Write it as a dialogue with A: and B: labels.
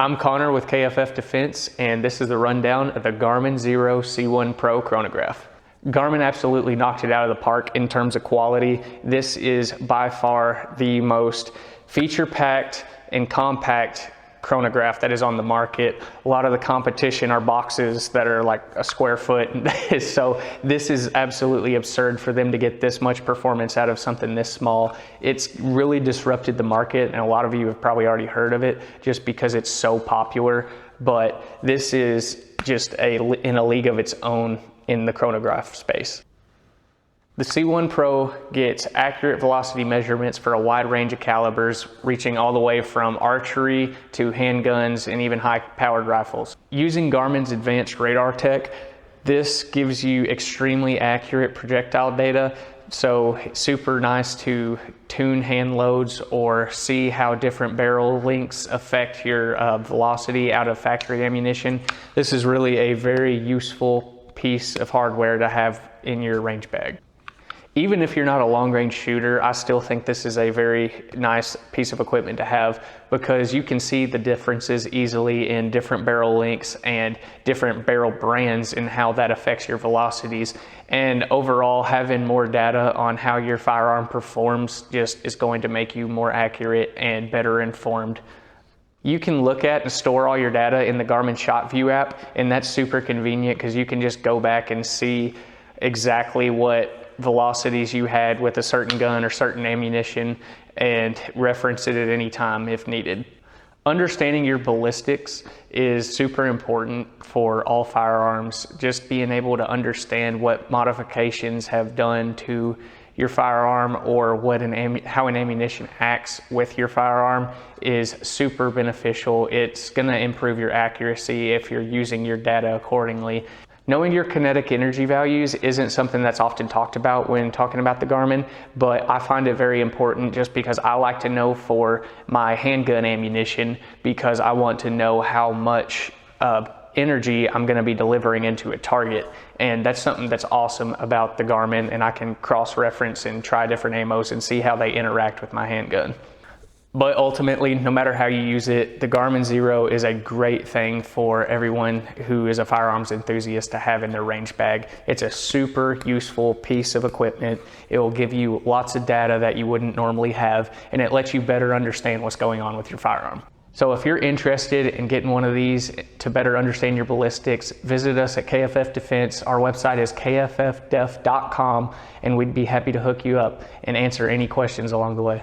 A: I'm Connor with KFF Defense, and this is the rundown of the Garmin Xero C1 Pro chronograph. Garmin absolutely knocked it out of the park in terms of quality. This is by far the most feature-packed and compact chronograph that is on the market. A lot of the competition are boxes that are like a square foot. So this is absolutely absurd for them to get this much performance out of something this small. It's really disrupted the market, and a lot of you have probably already heard of it just because it's so popular. But this is just in a league of its own in the chronograph space. The C1 Pro gets accurate velocity measurements for a wide range of calibers, reaching all the way from archery to handguns and even high-powered rifles. Using Garmin's advanced radar tech, this gives you extremely accurate projectile data, so super nice to tune hand loads or see how different barrel lengths affect your velocity out of factory ammunition. This is really a very useful piece of hardware to have in your range bag. Even if you're not a long-range shooter, I still think this is a very nice piece of equipment to have because you can see the differences easily in different barrel lengths and different barrel brands and how that affects your velocities. And overall, having more data on how your firearm performs just is going to make you more accurate and better informed. You can look at and store all your data in the Garmin Shot View app, and that's super convenient because you can just go back and see exactly what velocities you had with a certain gun or certain ammunition and reference it at any time if needed. Understanding your ballistics is super important for all firearms. Just being able to understand what modifications have done to your firearm or how an ammunition acts with your firearm is super beneficial. It's going to improve your accuracy if you're using your data accordingly. Knowing your kinetic energy values isn't something that's often talked about when talking about the Garmin, but I find it very important just because I like to know for my handgun ammunition because I want to know how much energy I'm going to be delivering into a target. And that's something that's awesome about the Garmin, and I can cross-reference and try different ammos and see how they interact with my handgun. But ultimately, no matter how you use it, the Garmin Xero is a great thing for everyone who is a firearms enthusiast to have in their range bag. It's a super useful piece of equipment. It will give you lots of data that you wouldn't normally have, and it lets you better understand what's going on with your firearm. So if you're interested in getting one of these to better understand your ballistics, visit us at KFF Defense. Our website is kffdef.com, and we'd be happy to hook you up and answer any questions along the way.